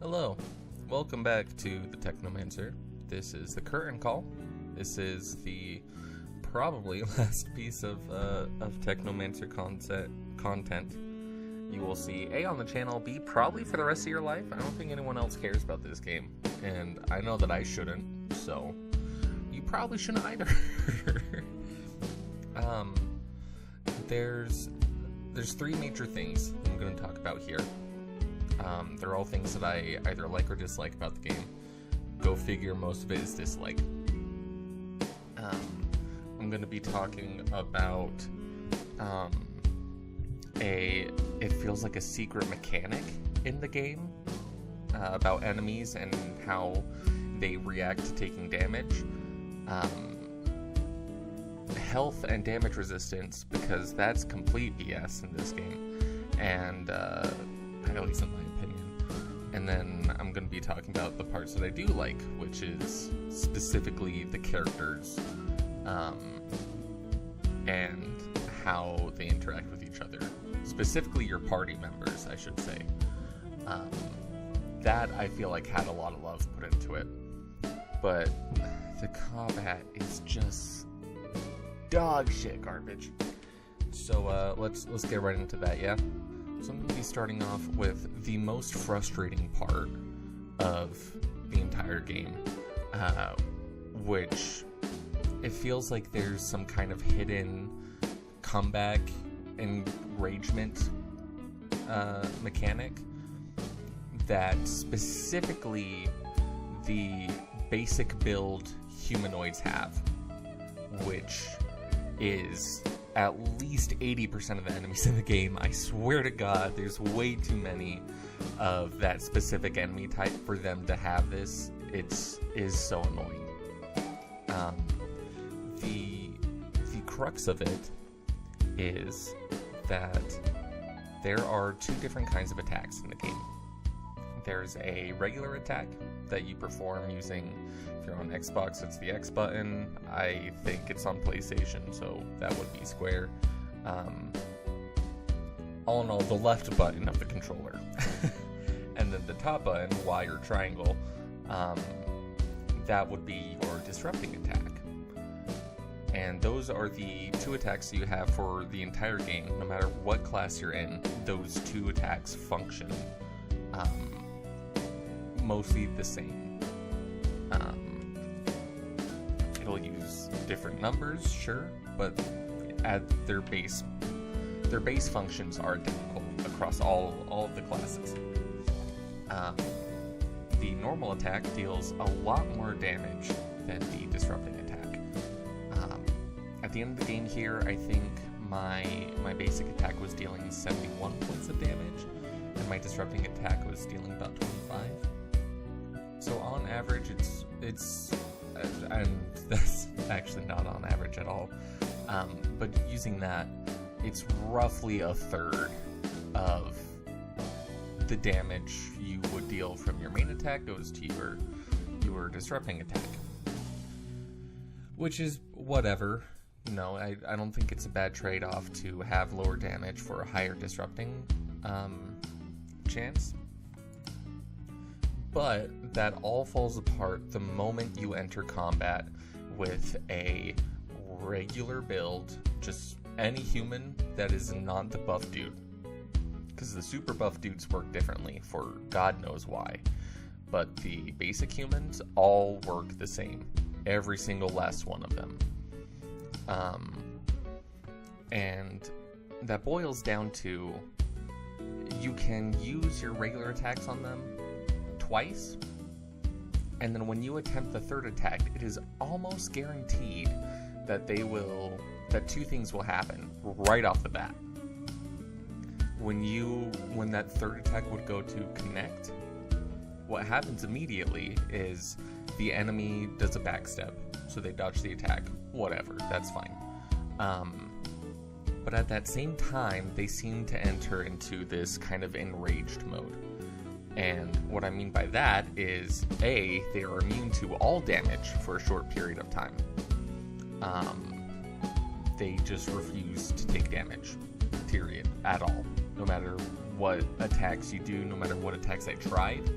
Hello, welcome back to the Technomancer. This is the curtain call. This is the probably last piece of Technomancer content you will see A on the channel, B probably for the rest of your life. I don't think anyone else cares about this game, and I know that I shouldn't, so you probably shouldn't either. There's three major things I'm going to talk about here. They're all things that I either like or dislike about the game. Go figure, most of it is dislike. I'm going to be talking about it feels like a secret mechanic in the game about enemies and how they react to taking damage. Health and damage resistance, because that's complete BS in this game, and at least in my opinion. And then I'm going to be talking about the parts that I do like, which is specifically the characters and how they interact with each other. Specifically your party members, I should say. That I feel like had a lot of love put into it. But the combat is just dog shit garbage. So let's get right into that, yeah? So I'm going to be starting off with the most frustrating part of the entire game, which it feels like there's some kind of hidden comeback enragement mechanic that specifically the basic build humanoids have, which is at least 80% of the enemies in the game. I swear to God, there's way too many of that specific enemy type for them to have this. It is so annoying. The crux of it is that there are two different kinds of attacks in the game. There's a regular attack that you perform using, if you're on Xbox, it's the X button. I think it's on PlayStation, so that would be square. All in all, the left button of the controller. And then the top button, Y or triangle, that would be your disrupting attack. And those are the two attacks you have for the entire game. No matter what class you're in, those two attacks function mostly the same. It'll use different numbers, sure, but at their base functions are identical across all of the classes. The normal attack deals a lot more damage than the disrupting attack. At the end of the game here, I think my basic attack was dealing 71 points of damage, and my disrupting attack was dealing about 25. So on average, it's and that's actually not on average at all, but using that, it's roughly a third of the damage you would deal from your main attack goes to your disrupting attack, which is whatever. You know, I don't think it's a bad trade-off to have lower damage for a higher disrupting chance. But that all falls apart the moment you enter combat with a regular build, just any human that is not the buff dude. Because the super buff dudes work differently for God knows why. But the basic humans all work the same. Every single last one of them. And that boils down to you can use your regular attacks on them twice, and then when you attempt the third attack, it is almost guaranteed that two things will happen right off the bat. When that third attack would go to connect, what happens immediately is the enemy does a backstep, so they dodge the attack. Whatever, that's fine. But at that same time, they seem to enter into this kind of enraged mode. And what I mean by that is, A, they are immune to all damage for a short period of time. They just refuse to take damage, period, at all. No matter what attacks you do, no matter what attacks I tried,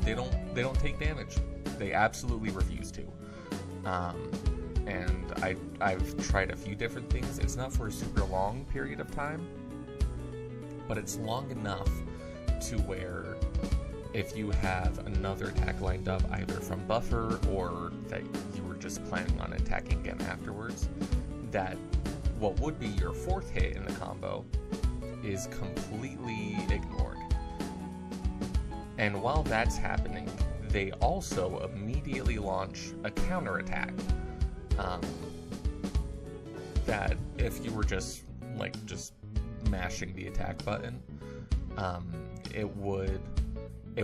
They don't take damage. They absolutely refuse to. And I've tried a few different things. It's not for a super long period of time, but it's long enough to where if you have another attack lined up, either from buffer or that you were just planning on attacking again afterwards, that what would be your fourth hit in the combo is completely ignored. And while that's happening, they also immediately launch a counterattack. That if you were just mashing the attack button, it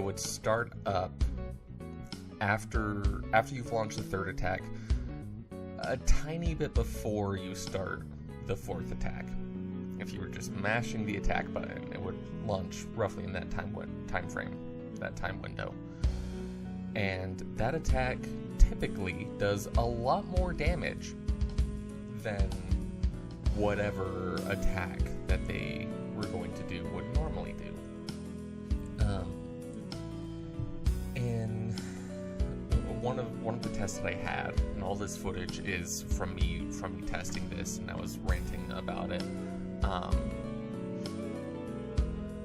would start up after you've launched the third attack, a tiny bit before you start the fourth attack. If you were just mashing the attack button, it would launch roughly in that time frame, that time window. And that attack typically does a lot more damage than whatever attack that they were going to do would normally do. And one of the tests that I had, and all this footage is from me testing this, and I was ranting about it.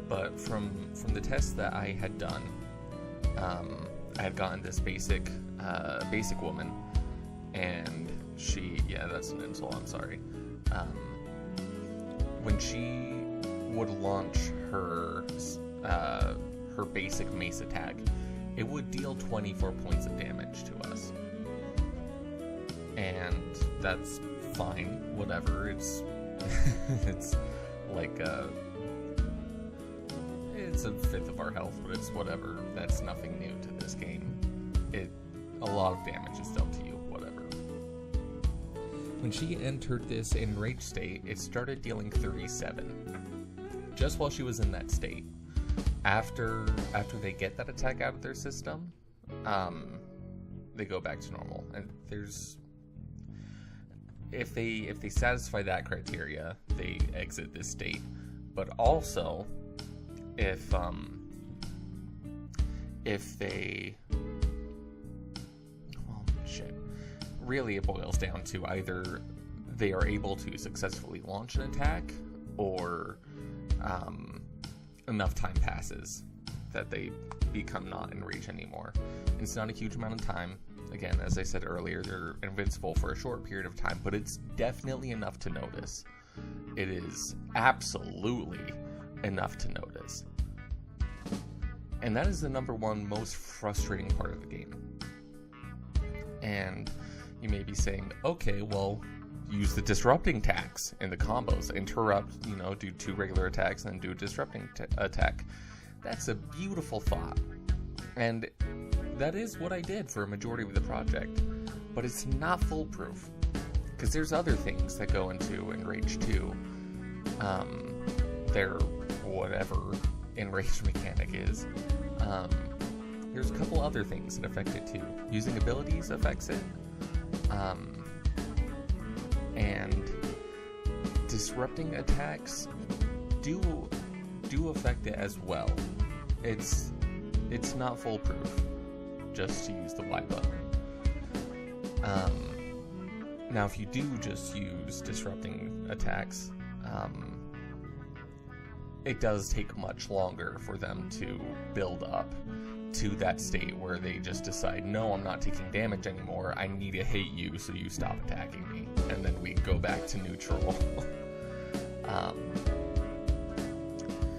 But from the test that I had done, I had gotten this basic woman, and that's an insult, I'm sorry. When she would launch her basic mace attack, it would deal 24 points of damage to us. And that's fine, whatever, it's like it's a fifth of our health, but it's whatever. That's nothing new to this game. A lot of damage is dealt to you, whatever. When she entered this enraged state, it started dealing 37. Just while she was in that state. After they get that attack out of their system, they go back to normal. And if they satisfy that criteria, they exit this state. But also, if they, well, shit, really it boils down to either they are able to successfully launch an attack, or enough time passes that they become not enraged anymore. It's not a huge amount of time. Again, as I said earlier, they're invincible for a short period of time, but it's definitely enough to notice. It is absolutely enough to notice. And that is the number one most frustrating part of the game. And you may be saying, okay, well, use the disrupting attacks in the combos. Interrupt, do 2 regular attacks and do a disrupting attack. That's a beautiful thought. And that is what I did for a majority of the project. But it's not foolproof. Because there's other things that go into Enrage 2. Their whatever Enrage mechanic is. There's a couple other things that affect it too. Using abilities affects it. And disrupting attacks do affect it as well. It's not foolproof just to use the Y button. Now, if you do just use disrupting attacks, it does take much longer for them to build up to that state where they just decide, no, I'm not taking damage anymore, I need to hate you so you stop attacking me, and then we go back to neutral.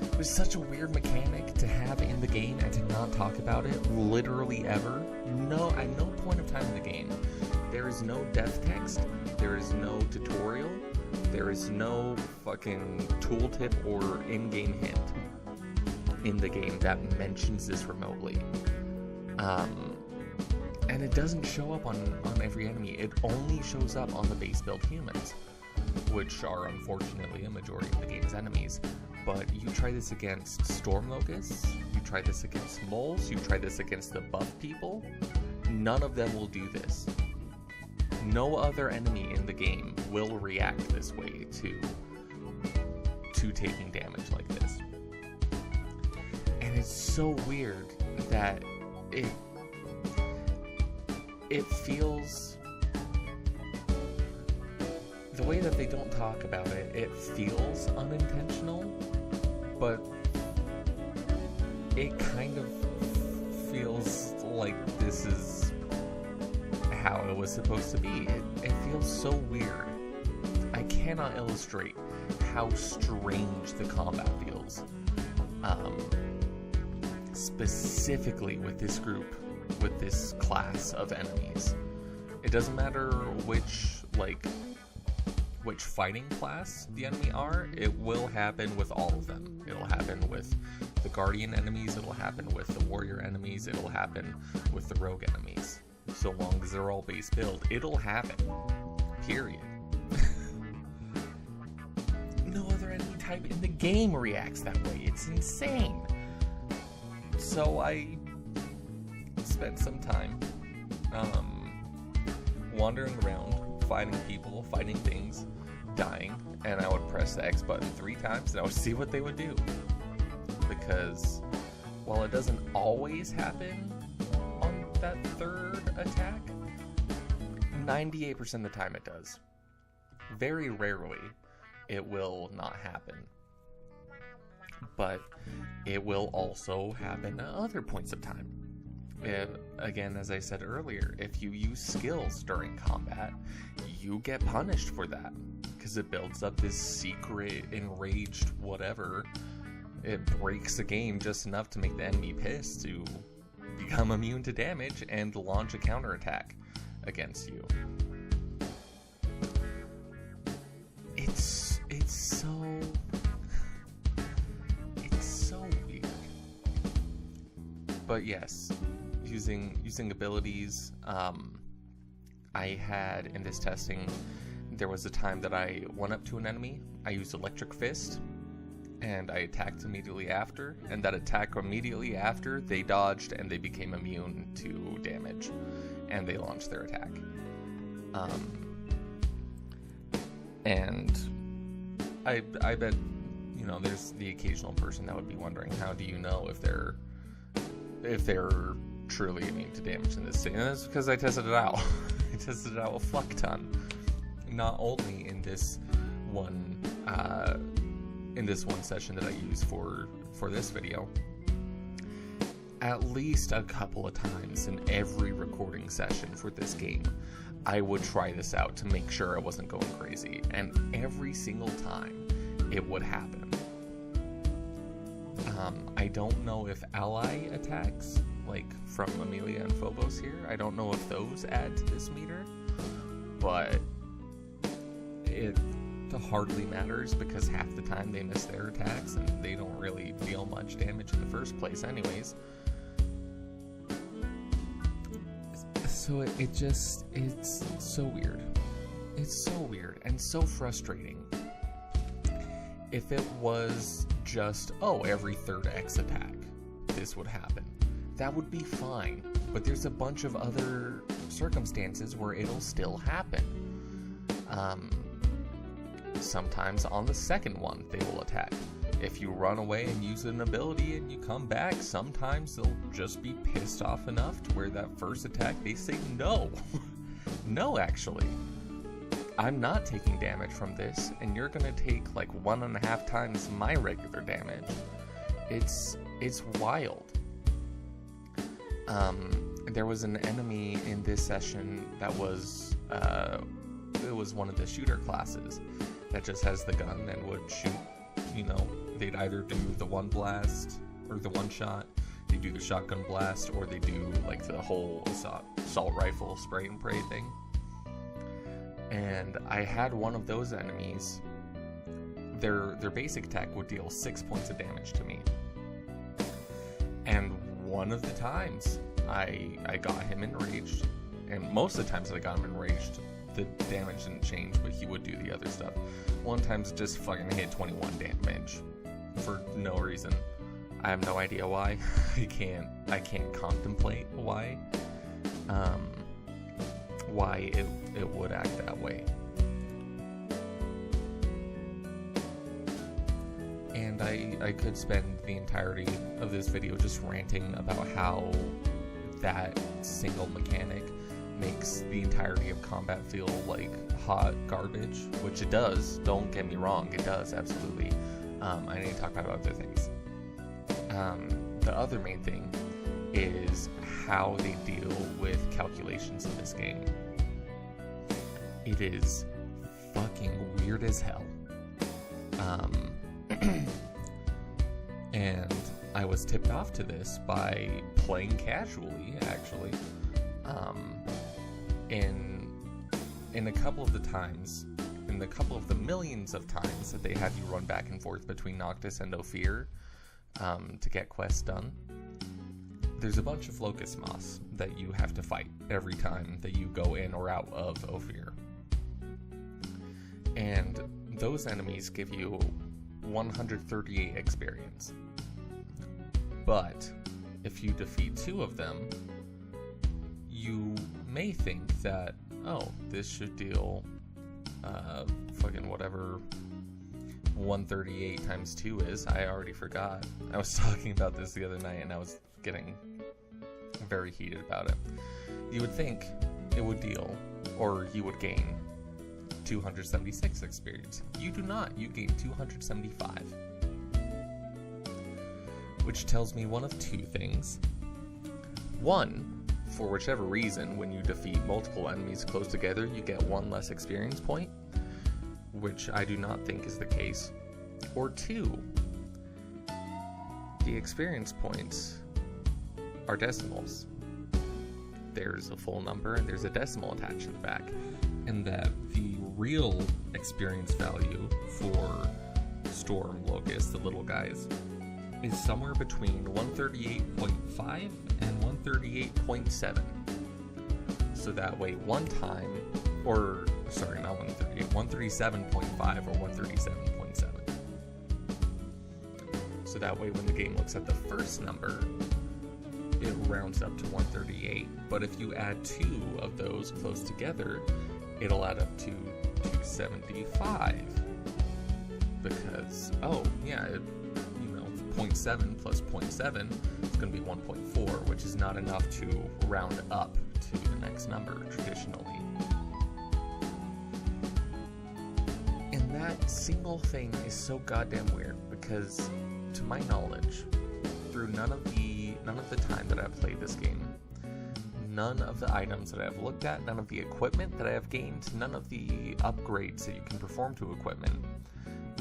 It was such a weird mechanic to have in the game and to not talk about it literally ever. No, at no point of time in the game, there is no death text, there is no tutorial, there is no fucking tooltip or in-game hint in the game that mentions this remotely. And it doesn't show up on every enemy. It only shows up on the base build humans, which are unfortunately a majority of the game's enemies. But you try this against storm locusts, you try this against moles, you try this against the buff people, none of them will do this. No other enemy in the game will react this way to taking damage like this. And it's so weird that it feels, the way that they don't talk about it, it feels unintentional, but it kind of feels like this is how it was supposed to be. It feels so weird. I cannot illustrate how strange the combat feels. Specifically with this group, with this class of enemies. It doesn't matter which fighting class the enemy are, it will happen with all of them. It'll happen with the guardian enemies, it'll happen with the warrior enemies, it'll happen with the rogue enemies. So long as they're all base build, it'll happen. Period. No other enemy type in the game reacts that way. It's insane. So I spent some time wandering around, fighting people, fighting things, dying, and I would press the X button 3 times and I would see what they would do. Because while it doesn't always happen on that 3rd attack, 98% of the time it does. Very rarely it will not happen. But it will also happen at other points of time. And again, as I said earlier, if you use skills during combat, you get punished for that. Because it builds up this secret, enraged whatever. It breaks the game just enough to make the enemy pissed to become immune to damage and launch a counterattack against you. It's so weird. But yes, using abilities, I had in this testing, there was a time that I went up to an enemy, I used Electric Fist, and I attacked immediately after, and that attack immediately after, they dodged and they became immune to damage, and they launched their attack. And I bet, there's the occasional person that would be wondering, how do you know if they're truly immune to damage in this thing? And that's because I tested it out. I tested it out a fuck ton. Not only in this one session that I use for this video, at least a couple of times in every recording session for this game, I would try this out to make sure I wasn't going crazy, and every single time it would happen. I don't know if ally attacks, like from Amelia and Phobos here, I don't know if those add to this meter, but it hardly matters because half the time they miss their attacks and they don't really deal much damage in the first place anyways. So it's so weird. It's so weird and so frustrating. If it was just, every 3rd X attack, this would happen, that would be fine. But there's a bunch of other circumstances where it'll still happen. Sometimes on the 2nd one, they will attack. If you run away and use an ability and you come back, sometimes they'll just be pissed off enough to where that first attack, they say no. No, actually. I'm not taking damage from this, and you're gonna take like 1.5 times my regular damage. It's wild. There was an enemy in this session that was, it was one of the shooter classes that just has the gun and would shoot, they'd either do the one blast or the one shot, they do the shotgun blast, or they do like the whole assault rifle spray and pray thing. And I had one of those enemies, their basic attack would deal 6 points of damage to me. And one of the times I got him enraged, and most of the times that I got him enraged, the damage didn't change, but he would do the other stuff. One time's just fucking hit 21 damage for no reason. I have no idea why. I can't contemplate why it would act that way. And And I could spend the entirety of this video just ranting about how that single mechanic makes the entirety of combat feel like hot garbage, which it does. Don't get me wrong, it does, absolutely. I need to talk about other things. The other main thing is how they deal with calculations in this game. It is fucking weird as hell. And I was tipped off to this by playing casually, actually. In a couple of the times, in a couple of the millions of times that they have you run back and forth between Noctis and Ophir to get quests done, there's a bunch of Locust Moss that you have to fight every time that you go in or out of Ophir. And those enemies give you 138 experience. But if you defeat 2 of them, you may think that, oh, this should deal fucking whatever 138 times 2 is. I already forgot. I was talking about this the other night and I was getting very heated about it. You would think it would deal, or you would gain 276 experience. You do not. You gain 275. Which tells me one of 2 things. One, for whichever reason, when you defeat multiple enemies close together, you get 1 less experience point, which I do not think is the case. Or 2, the experience points are decimals. There's a full number and there's a decimal attached to the back, and that the real experience value for Storm Locust, the little guys, is somewhere between 138.5 and 138.7. So that way one time, or sorry, not 138, 137.5 or 137.7. So that way when the game looks at the first number, it rounds up to 138. But if you add 2 of those close together, it'll add up to 275. Because, oh, yeah, 0.7 plus 0.7 is going to be 1.4, which is not enough to round up to the next number traditionally. And that single thing is so goddamn weird because, to my knowledge, through none of the time that I've played this game, none of the items that I've looked at, none of the equipment that I have gained, none of the upgrades that you can perform to equipment,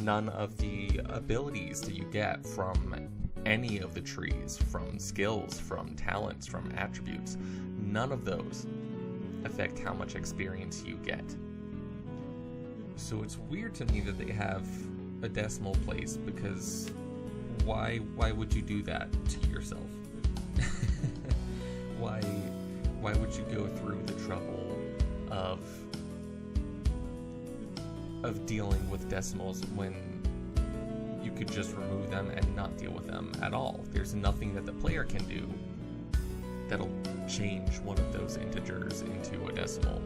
none of the abilities that you get from any of the trees, from skills, from talents, from attributes, none of those affect how much experience you get. So it's weird to me that they have a decimal place, because why would you do that to yourself? Why would you go through the trouble of dealing with decimals when you could just remove them and not deal with them at all? There's nothing that the player can do that'll change one of those integers into a decimal,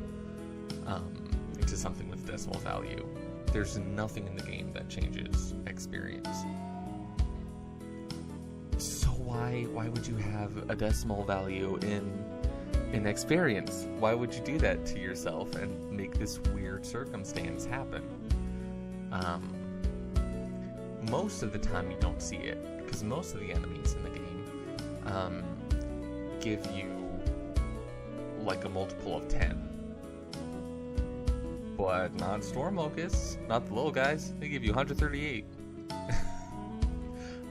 into something with decimal value. There's nothing in the game that changes experience. So why would you have a decimal value in experience? Why would you do that to yourself and make this weird circumstance happen? Most of the time you don't see it, because most of the enemies in the game give you like a multiple of 10. But not Storm Locusts, not the little guys. They give you 138.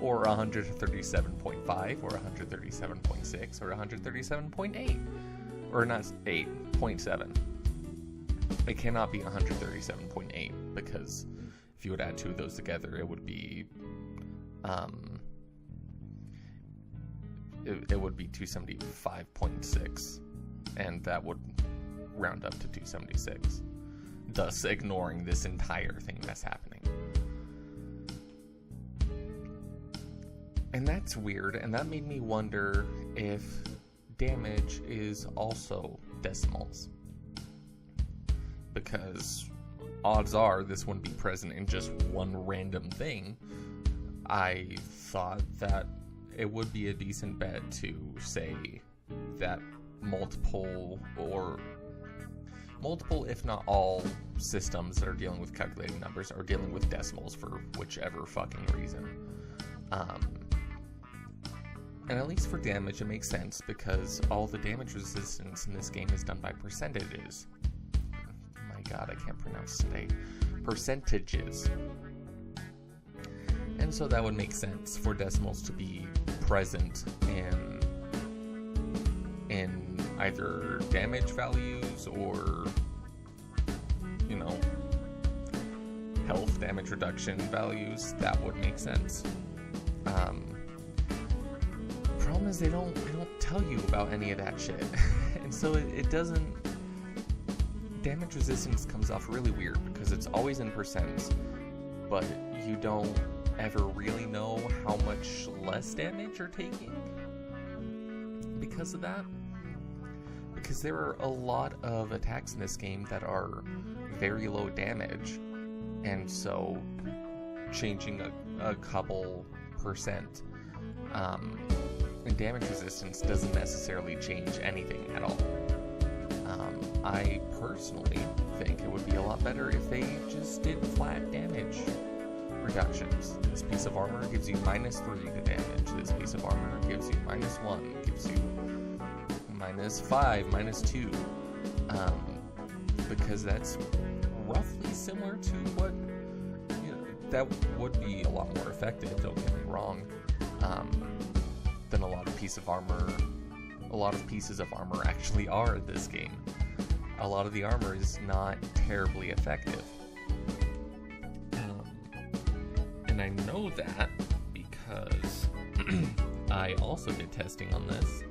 Or 137.5, or 137.6, or 137.8. Or not 8.7. It cannot be 137.8, because if you would add 2 of those together, it would be it would be 275.6, and that would round up to 276, thus ignoring this entire thing that's happening. And that's weird, and that made me wonder if damage is also decimals. Because odds are this wouldn't be present in just one random thing. I thought that it would be a decent bet to say that multiple, if not all, systems that are dealing with calculating numbers are dealing with decimals for whichever fucking reason. And at least for damage, it makes sense, because all the damage resistance in this game is done by percentages. My god, I can't pronounce today. Percentages. And so that would make sense for decimals to be present in either damage values or, you know, health damage reduction values. That would make sense. Problem is they don't tell you about any of that shit. And so it doesn't, damage resistance comes off really weird because it's always in percents, but you don't ever really know how much less damage you're taking because of that. Because there are a lot of attacks in this game that are very low damage, and so changing a couple percent in damage resistance doesn't necessarily change anything at all. I personally think it would be a lot better if they just did flat damage reductions. This piece of armor gives you -3 to damage. This piece of armor gives you -1, gives you -5, -2. Because that's roughly similar to what, you know, that would be a lot more effective, don't get me wrong, than a lot of pieces of armor actually are in this game. A lot of the armor is not terribly effective. And I know that because I also did testing on this,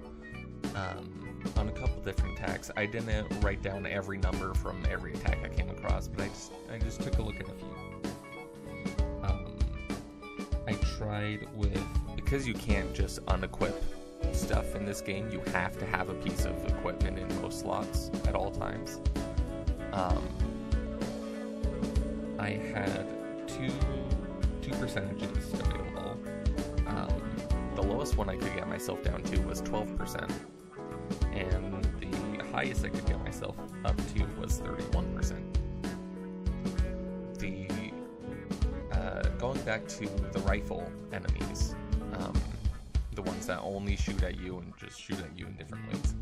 on a couple different attacks. I didn't write down every number from every attack I came across, but I just took a look at a few. I tried with, because you can't just unequip stuff in this game, you have to have a piece of equipment in most slots at all times. I had two percentages available. The lowest one I could get myself down to was 12%, and the highest I could get myself up to was 31%. Going back to the rifle enemies, the ones that only shoot at you and just shoot at you in different ways,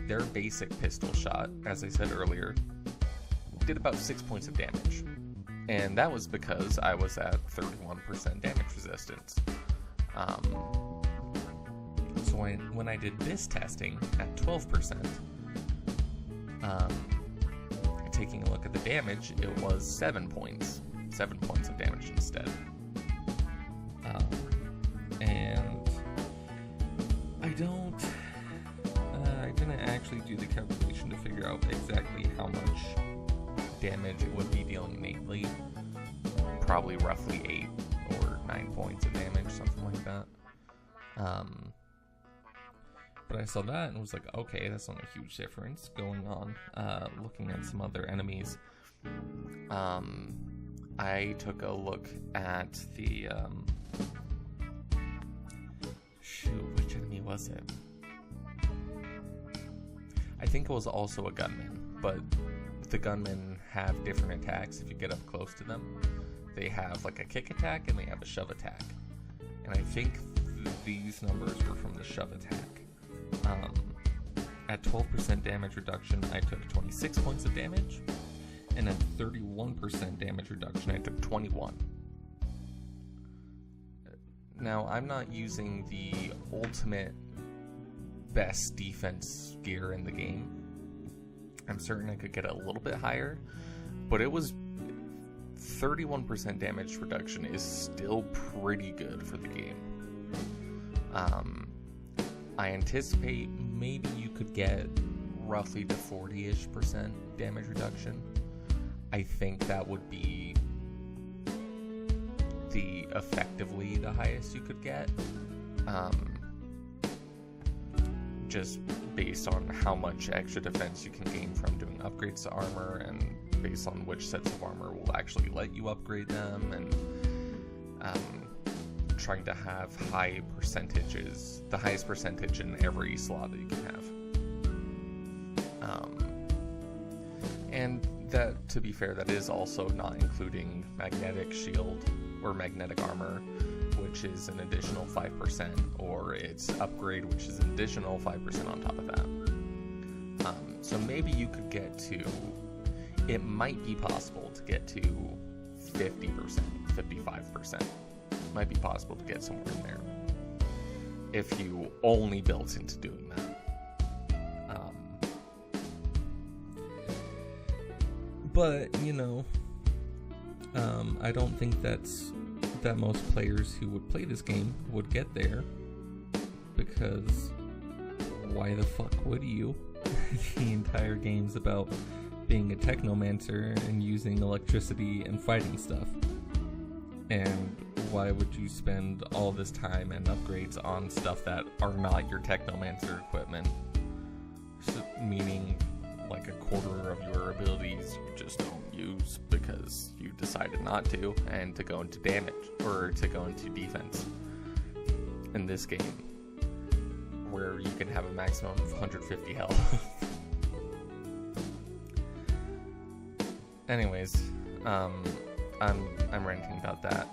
their basic pistol shot, as I said earlier, did about 6 points of damage. And that was because I was at 31% damage resistance. So when I did this testing at 12%, taking a look at the damage, it was 7 points. 7 points of damage instead. And I didn't actually do the calculation to figure out exactly how much damage it would be dealing innately. Probably roughly 8 or 9 points of damage, something like that. But I saw that and was like, okay, that's not a huge difference going on. Looking at some other enemies, I took a look at the, which enemy was it? I think it was also a gunman, but the gunmen have different attacks if you get up close to them. They have like a kick attack and they have a shove attack. And I think these numbers were from the shove attack. At 12% damage reduction, I took 26 points of damage. And at 31% damage reduction, I took 21. Now, I'm not using the ultimate best defense gear in the game. I'm certain I could get a little bit higher, but it was 31% damage reduction is still pretty good for the game. I anticipate maybe you could get roughly to 40-ish% damage reduction. I think that would be effectively the highest you could get. Just based on how much extra defense you can gain from doing upgrades to armor, and based on which sets of armor will actually let you upgrade them, and trying to have high percentages, the highest percentage in every slot that you can have. And that, to be fair, that is also not including magnetic shield or magnetic armor, which is an additional 5%, or its upgrade, which is an additional 5% on top of that. So maybe you could get to, it might be possible to get to 50%, 55%. Might be possible to get somewhere in there if you only built into doing that. But, you know, I don't think that most players who would play this game would get there, because why the fuck would you? The entire game's about being a Technomancer and using electricity and fighting stuff. And why would you spend all this time and upgrades on stuff that are not your Technomancer equipment? So, meaning, like, a quarter of your abilities you just don't use because you decided not to, and to go into damage, or to go into defense in this game, where you can have a maximum of 150 health. Anyways, I'm ranting about that.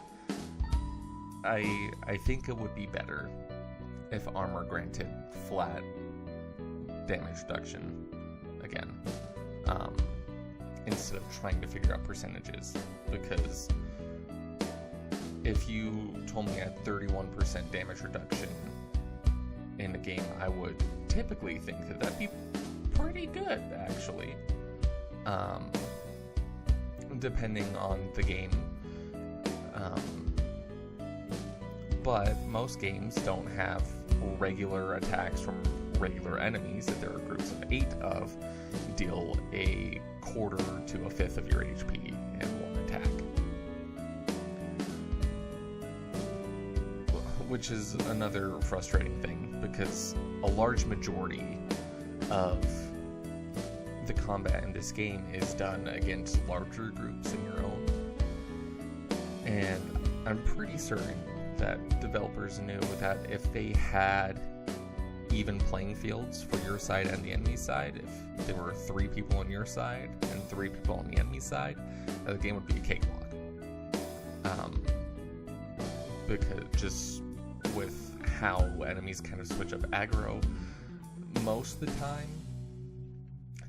I think it would be better if armor granted flat damage reduction again, instead of trying to figure out percentages, because if you told me I had 31% damage reduction in a game, I would typically think that that'd be pretty good, actually. Depending on the game. But most games don't have regular attacks from regular enemies that there are groups of 8 of, deal a quarter to a fifth of your HP in one attack. Which is another frustrating thing, because a large majority of the combat in this game is done against larger groups in your own. And I'm pretty certain that developers knew that if they had even playing fields for your side and the enemy side, if there were 3 people on your side and 3 people on the enemy side, the game would be a cakewalk. Because just with how enemies kind of switch up aggro, most of the time,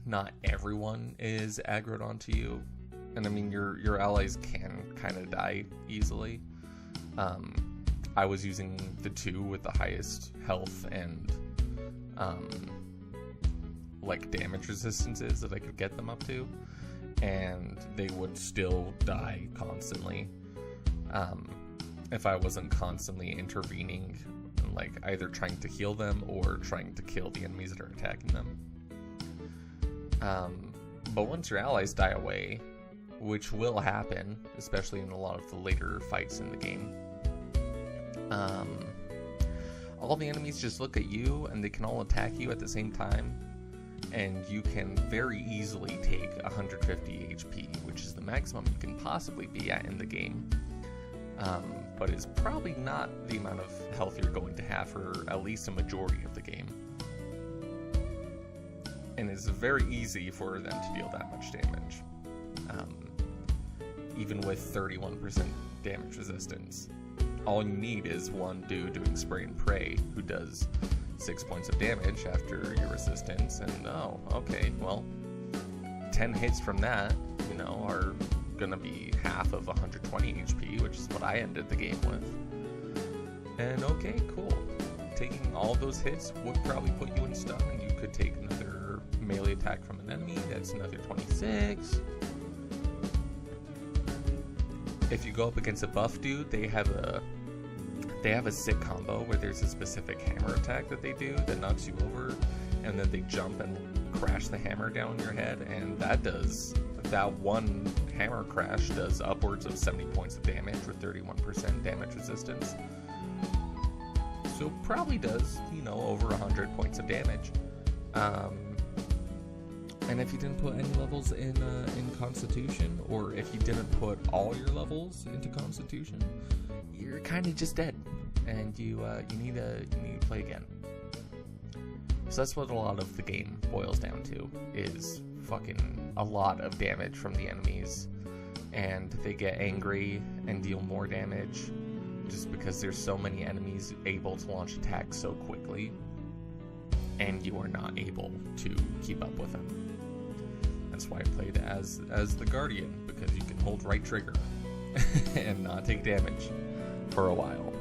not everyone is aggroed onto you. And I mean, your allies can kind of die easily. I was using the 2 with the highest health and like damage resistances that I could get them up to, and they would still die constantly if I wasn't constantly intervening and like either trying to heal them or trying to kill the enemies that are attacking them. But once your allies die away, which will happen, especially in a lot of the later fights in the game, all the enemies just look at you and they can all attack you at the same time, and you can very easily take 150 HP, which is the maximum you can possibly be at in the game, but is probably not the amount of health you're going to have for at least a majority of the game. And it's very easy for them to deal that much damage, even with 31% damage resistance. All you need is one dude doing spray and pray who does 6 points of damage after your resistance, and oh, okay, well, 10 hits from that, you know, are gonna be half of 120 HP, which is what I ended the game with. And okay, cool. Taking all those hits would probably put you in stun, and you could take another melee attack from an enemy, that's another 26. If you go up against a buff dude, they have a sick combo where there's a specific hammer attack that they do that knocks you over, and then they jump and crash the hammer down your head, and that one hammer crash does upwards of 70 points of damage with 31% damage resistance. So probably does, you know, over 100 points of damage. And if you didn't put any levels in Constitution, or if you didn't put all your levels into Constitution, you're you're kind of just dead, and you need to play again. So that's what a lot of the game boils down to, is fucking a lot of damage from the enemies, and they get angry and deal more damage just because there's so many enemies able to launch attacks so quickly, and you are not able to keep up with them. That's why I played as the Guardian, because you can hold right trigger and not take damage for a while.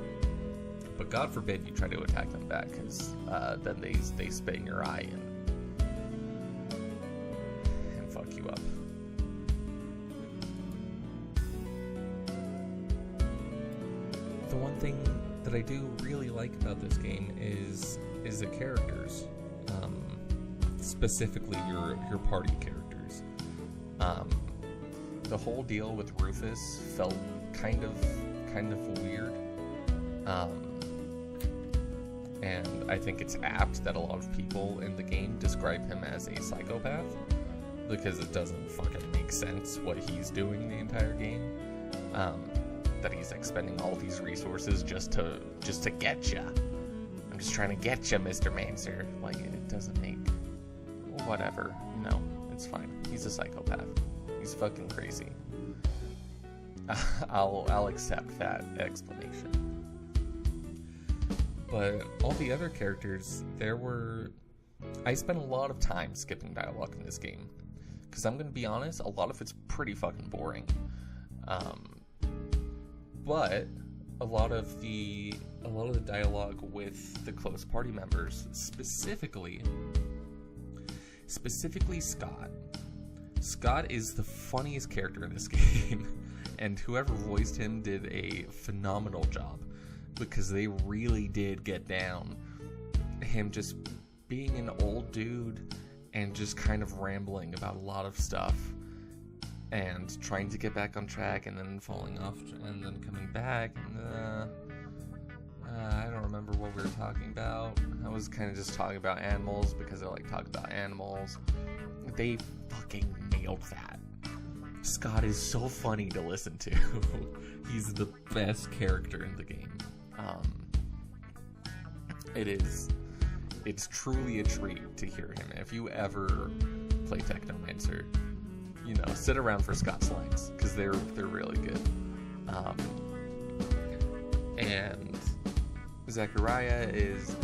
But God forbid you try to attack them back, because then they spit in your eye and fuck you up. The one thing that I do really like about this game is the characters, specifically your party characters. The whole deal with Rufus felt kind of weird. And I think it's apt that a lot of people in the game describe him as a psychopath, because it doesn't fucking make sense what he's doing the entire game. That he's expending all these resources just to get ya. I'm just trying to get ya, Mr. Mancer. Like, it doesn't make... Whatever. No, it's fine. He's a psychopath. He's fucking crazy. I'll accept that explanation. But all the other characters, I spent a lot of time skipping dialogue in this game, because I'm gonna be honest, a lot of it's pretty fucking boring. But a lot of the dialogue with the close party members, specifically Scott. Scott is the funniest character in this game, and whoever voiced him did a phenomenal job, because they really did get down. Him just being an old dude and just kind of rambling about a lot of stuff and trying to get back on track and then falling off and then coming back. And I don't remember what we were talking about. I was kind of just talking about animals because I like talking about animals. They fucking nailed that. Scott is so funny to listen to. He's the best character in the game. It's truly a treat to hear him. If you ever play Technomancer, sit around for Scott's lines, because they're really good. And Zachariah is,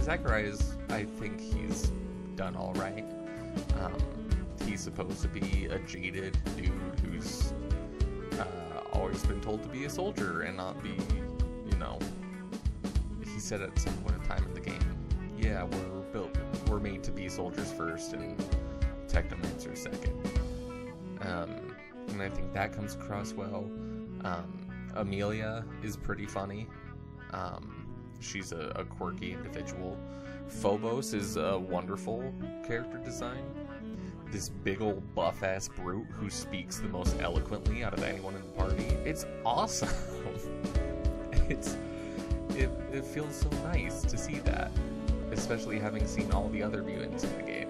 I think he's done all right. He's supposed to be a jaded dude who's always been told to be a soldier and not be, he said at some point in time in the game, yeah, we're made to be soldiers first and Technomancer second. And I think that comes across well. Amelia is pretty funny. She's a quirky individual. Phobos is a wonderful character design. This big old buff-ass brute who speaks the most eloquently out of anyone in the party. It's awesome. It feels so nice to see that, especially having seen all the other mutants in the game.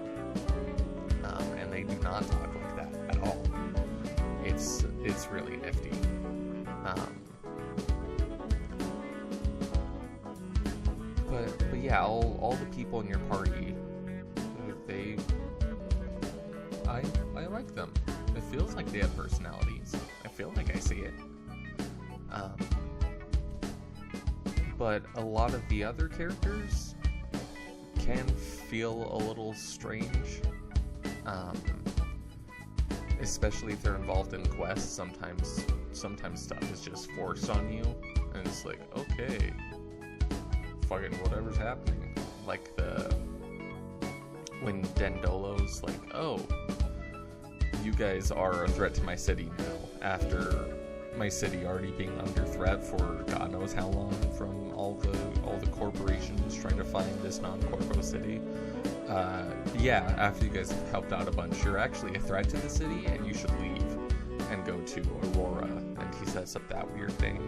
And they do not talk like that at all. It's really nifty. But yeah, all the people in your party, I like them. It feels like they have personalities. I feel like I see it. But a lot of the other characters can feel a little strange. Especially if they're involved in quests. Sometimes stuff is just forced on you, and it's like, okay, fucking whatever's happening. Like when Dendolo's like, oh, you guys are a threat to my city now, after my city already being under threat for God knows how long from all the corporations trying to find this non-corpo city. Yeah, after you guys have helped out a bunch, you're actually a threat to the city, and you should leave and go to Aurora. And he sets up that weird thing,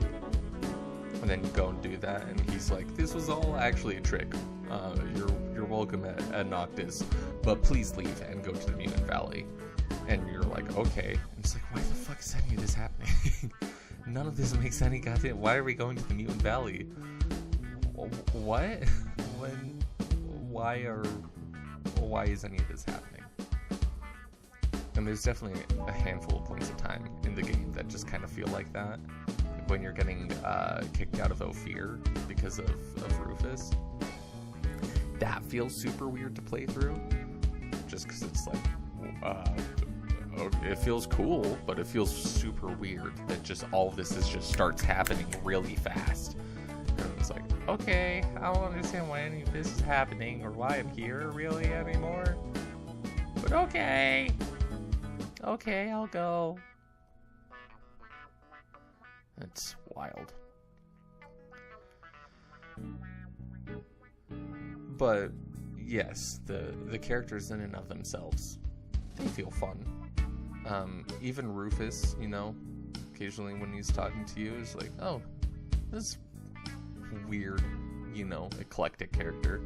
and then you go and do that, and he's like, "This was all actually a trick. You're welcome at Noctis, but please leave and go to the Mutant Valley." And you're like, "Okay." And it's like, "Why the fuck is any of this happening?" None of this makes any goddamn... Why are we going to the Mutant Valley? What? When? Why is any of this happening? And there's definitely a handful of points of time in the game that just kind of feel like that. When you're getting kicked out of Ophir because of Rufus. That feels super weird to play through. Just because it's like... it feels cool, but it feels super weird that just all of this starts happening really fast. And it's like, okay, I don't understand why any of this is happening or why I'm here really anymore. But okay, I'll go. It's wild. But yes, the characters in and of themselves, they feel fun. Even Rufus, you know, occasionally when he's talking to you, is like, oh, this weird, you know, eclectic character.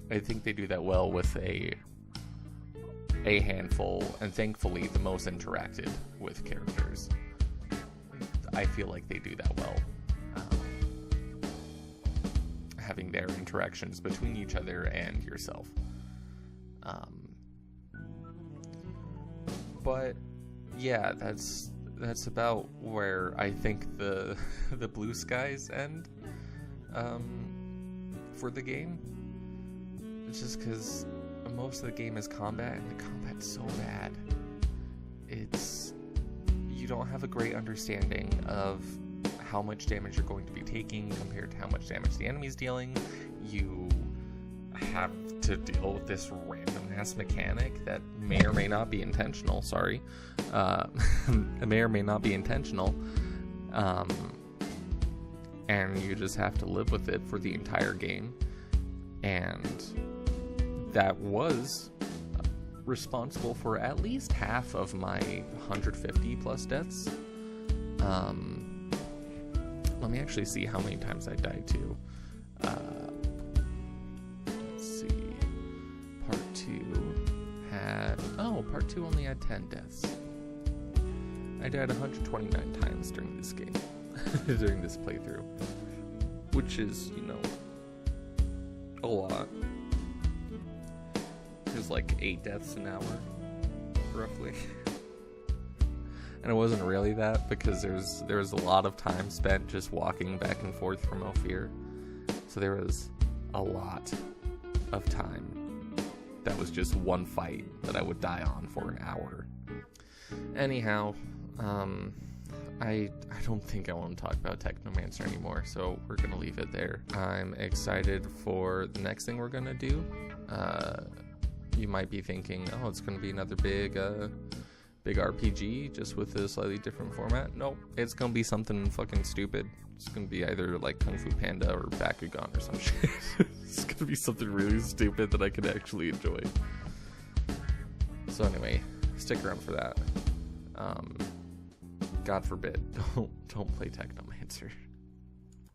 I think they do that well with a handful, and thankfully the most interacted with characters. I feel like they do that well. Having their interactions between each other and yourself. But yeah, that's about where I think the blue skies end for the game. It's just because most of the game is combat, and the combat's so bad. You don't have a great understanding of how much damage you're going to be taking compared to how much damage the enemy's dealing. You have to deal with this random ass mechanic that may or may not be intentional. It may or may not be intentional. And you just have to live with it for the entire game. And that was responsible for at least half of my 150 plus deaths. Let me actually see how many times I died to. Let's see. Part 2 only had 10 deaths. I died 129 times during this game. During this playthrough. Which is, you know, a lot. There's like 8 deaths an hour, roughly. And it wasn't really that, because there was a lot of time spent just walking back and forth from Ophir. So there was a lot of time that was just one fight that I would die on for an hour. Anyhow, I don't think I want to talk about Technomancer anymore, so we're going to leave it there. I'm excited for the next thing we're going to do. You might be thinking, oh, it's going to be another big RPG, just with a slightly different format. Nope, it's gonna be something fucking stupid. It's gonna be either like Kung Fu Panda or Bakugan or some shit. It's gonna be something really stupid that I can actually enjoy. So anyway, stick around for that. God forbid, don't play Technomancer.